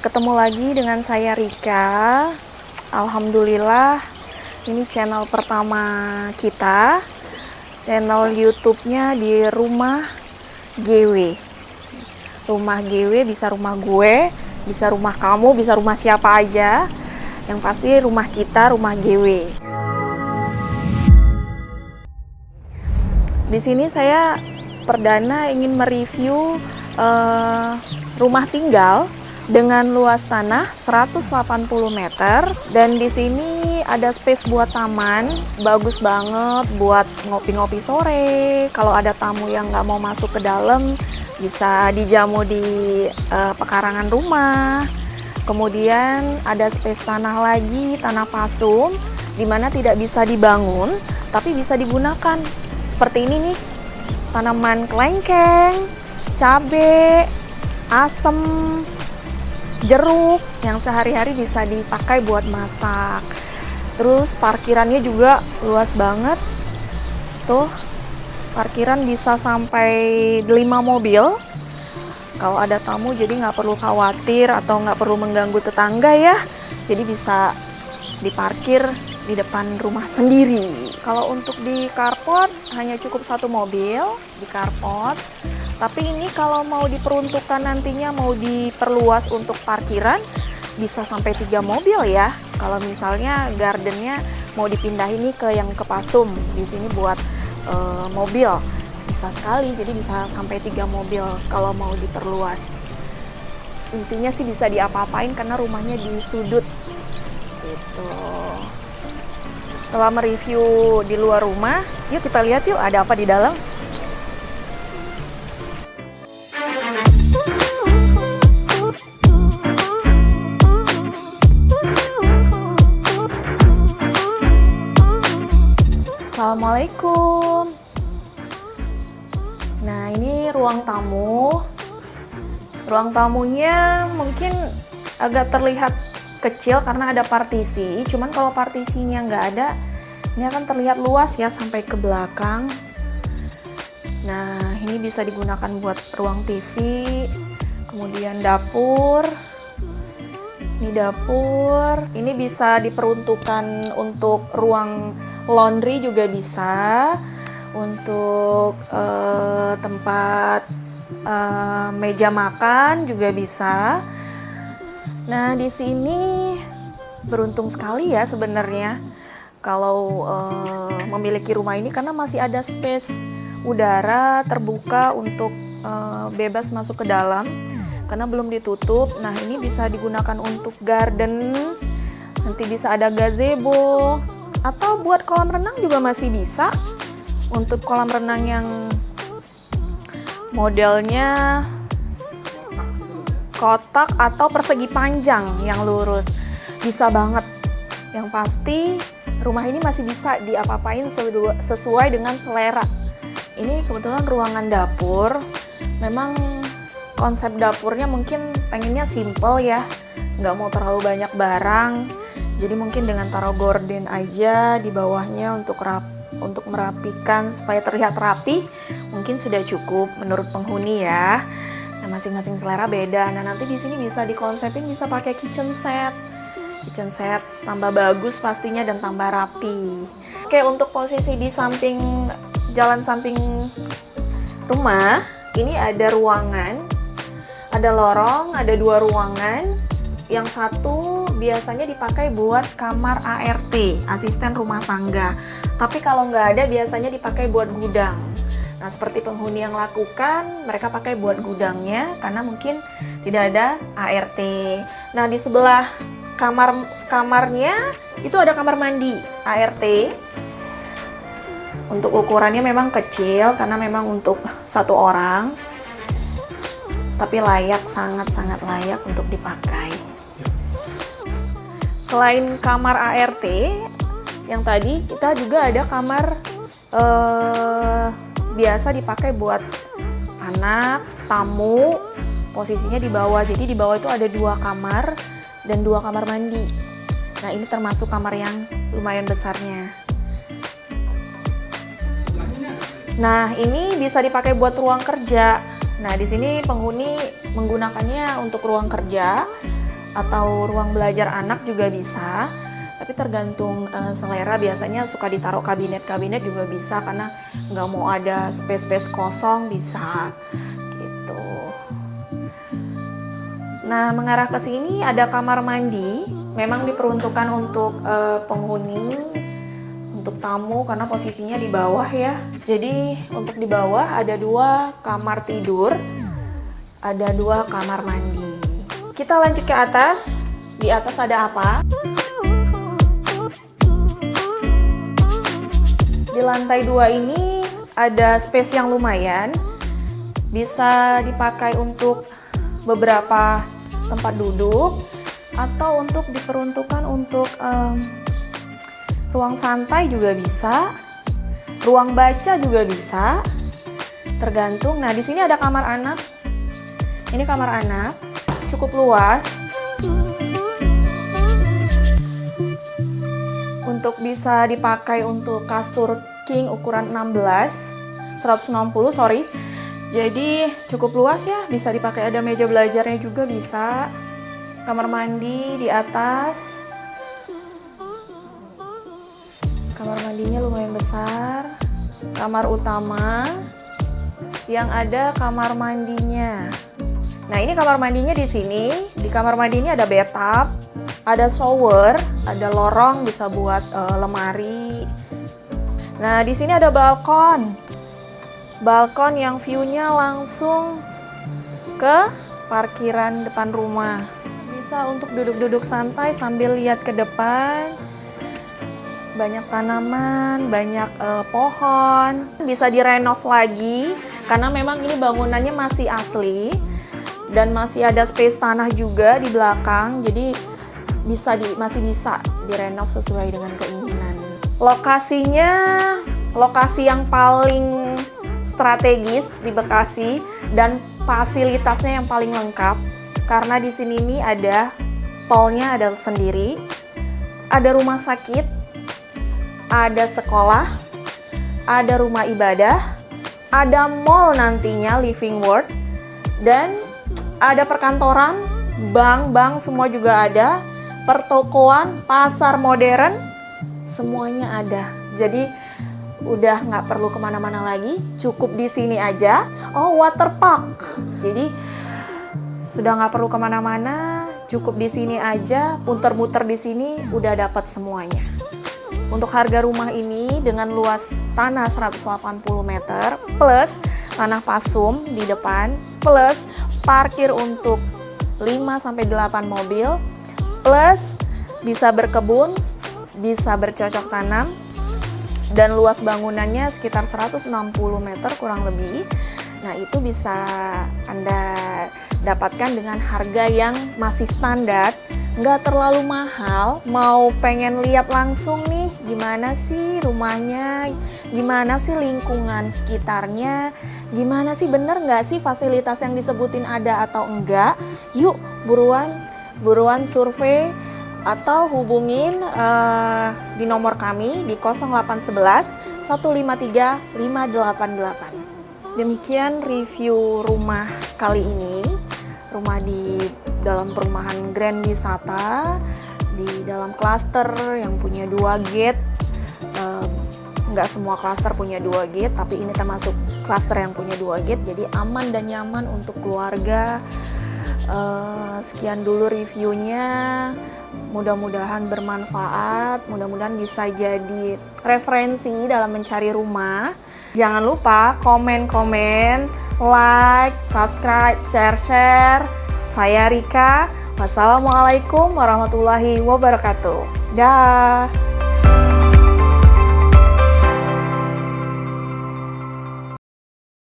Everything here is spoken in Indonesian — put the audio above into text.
Ketemu lagi dengan saya Rika. Alhamdulillah, ini channel pertama kita. Channel YouTube-nya di Rumah GW. Rumah GW bisa rumah gue, bisa rumah kamu, bisa rumah siapa aja. Yang pasti rumah kita, rumah GW. Di sini saya perdana ingin mereview rumah tinggal dengan luas tanah 180 meter, dan di sini ada space buat taman, bagus banget buat ngopi-ngopi sore. Kalau ada tamu yang nggak mau masuk ke dalam, bisa dijamu di pekarangan rumah. Kemudian ada space tanah lagi, tanah pasum, di mana tidak bisa dibangun, tapi bisa digunakan. Seperti ini nih, tanaman kelengkeng, cabai, asem, jeruk yang sehari-hari bisa dipakai buat masak. Terus parkirannya juga luas banget. Tuh, parkiran bisa sampai 5 mobil. Kalau ada tamu jadi nggak perlu khawatir atau nggak perlu mengganggu tetangga ya. Jadi bisa diparkir di depan rumah sendiri. Kalau untuk di carport hanya cukup 1 mobil di carport. Tapi ini kalau mau diperuntukkan nantinya mau diperluas untuk parkiran bisa sampai 3 mobil ya. Kalau misalnya gardennya mau dipindahin nih ke yang ke Pasum, di sini buat mobil bisa sekali, jadi bisa sampai 3 mobil kalau mau diperluas. Intinya sih bisa diapa-apain karena rumahnya di sudut gitu. Setelah mereview di luar rumah, yuk kita lihat yuk ada apa di dalam. Assalamualaikum. Nah, ini ruang tamu. Ruang tamunya mungkin agak terlihat kecil karena ada partisi. Cuman kalau partisinya nggak ada, ini akan terlihat luas ya sampai ke belakang. Nah, ini bisa digunakan buat ruang TV. Kemudian dapur. Ini dapur. Ini bisa diperuntukkan untuk ruang laundry juga bisa, untuk tempat meja makan juga bisa. Nah, di sini beruntung sekali ya sebenarnya kalau memiliki rumah ini karena masih ada space udara terbuka untuk bebas masuk ke dalam karena belum ditutup. Nah, ini bisa digunakan untuk garden, nanti bisa ada gazebo, atau buat kolam renang juga masih bisa. Untuk kolam renang yang modelnya kotak atau persegi panjang yang lurus, bisa banget. Yang pasti rumah ini masih bisa diapa-apain sesuai dengan selera. Ini kebetulan ruangan dapur. Memang konsep dapurnya mungkin pengennya simple ya, nggak mau terlalu banyak barang. Jadi mungkin dengan taruh gorden aja di bawahnya untuk merapikan supaya terlihat rapi, mungkin sudah cukup menurut penghuni ya. Nah, masing-masing selera beda. Nah, nanti di sini bisa dikonsepin bisa pakai kitchen set. Kitchen set tambah bagus pastinya dan tambah rapi. Oke, untuk posisi di samping jalan samping rumah, ini ada ruangan, ada lorong, ada 2 ruangan. Yang satu biasanya dipakai buat kamar ART, asisten rumah tangga. Tapi kalau nggak ada biasanya dipakai buat gudang. Nah, seperti penghuni yang lakukan, mereka pakai buat gudangnya karena mungkin tidak ada ART. Nah, di sebelah kamarnya itu ada kamar mandi ART. Untuk ukurannya memang kecil karena memang untuk 1 orang. Tapi layak, sangat-sangat layak untuk dipakai. Selain kamar ART yang tadi, kita juga ada kamar biasa dipakai buat anak, tamu. Posisinya di bawah, jadi di bawah itu ada 2 kamar dan 2 kamar mandi. Nah, ini termasuk kamar yang lumayan besarnya. Nah, ini bisa dipakai buat ruang kerja. Nah, di sini penghuni menggunakannya untuk ruang kerja atau ruang belajar anak juga bisa. Tapi tergantung selera, biasanya suka ditaruh kabinet-kabinet juga bisa karena nggak mau ada space-space kosong, bisa gitu. Nah, mengarah ke sini ada kamar mandi, memang diperuntukkan untuk penghuni, untuk tamu karena posisinya di bawah ya. Jadi untuk di bawah ada 2 kamar tidur, ada 2 kamar mandi. Kita lanjut ke atas. Di atas ada apa? Di lantai 2 ini ada space yang lumayan, bisa dipakai untuk beberapa tempat duduk atau untuk diperuntukkan untuk ruang santai juga bisa, ruang baca juga bisa, tergantung. Nah, di sini ada kamar anak. Ini kamar anak, cukup luas. Untuk bisa dipakai untuk kasur king ukuran 160 sorry. Jadi cukup luas ya, bisa dipakai, ada meja belajarnya juga bisa. Kamar mandi di atas. Kamar mandinya lumayan besar. Kamar utama yang ada kamar mandinya. Nah, ini kamar mandinya di sini. Di kamar mandi ini ada bathtub, ada shower, ada lorong bisa buat lemari. Nah, di sini ada balkon. Balkon yang view-nya langsung ke parkiran depan rumah. Bisa untuk duduk-duduk santai sambil lihat ke depan. Banyak tanaman, banyak pohon. Bisa direnov lagi karena memang ini bangunannya masih asli dan masih ada space tanah juga di belakang. Jadi masih bisa direnov sesuai dengan keinginan. Lokasinya lokasi yang paling strategis di Bekasi dan fasilitasnya yang paling lengkap karena di sini nih ada tolnya ada sendiri, ada rumah sakit, ada sekolah, ada rumah ibadah, ada mall nantinya living world, dan ada perkantoran, bank semua juga ada, pertokoan, pasar modern, semuanya ada. Jadi udah nggak perlu kemana-mana lagi, cukup di sini aja. Oh, water park. Jadi sudah nggak perlu kemana-mana, cukup di sini aja, muter-muter di sini udah dapat semuanya. Untuk harga rumah ini dengan luas tanah 180 meter plus tanah pasum di depan plus parkir untuk 5-8 mobil plus bisa berkebun, bisa bercocok tanam, dan luas bangunannya sekitar 160 meter kurang lebih. Nah, itu bisa Anda dapatkan dengan harga yang masih standar, nggak terlalu mahal. Mau pengen lihat langsung nih gimana sih rumahnya, gimana sih lingkungan sekitarnya, gimana sih, bener nggak sih fasilitas yang disebutin ada atau enggak, yuk buruan survei atau hubungin di nomor kami di 0811 153 588. Demikian review rumah kali ini. Rumah di dalam perumahan Grand Wisata, di dalam klaster yang punya 2 gate. Nggak semua klaster punya 2 gate, tapi ini termasuk klaster yang punya 2 gate, jadi aman dan nyaman untuk keluarga. Sekian dulu reviewnya, mudah-mudahan bermanfaat, mudah-mudahan bisa jadi referensi dalam mencari rumah. Jangan lupa komen, like, subscribe, share. Saya Rika. Wassalamualaikum warahmatullahi wabarakatuh. Dah.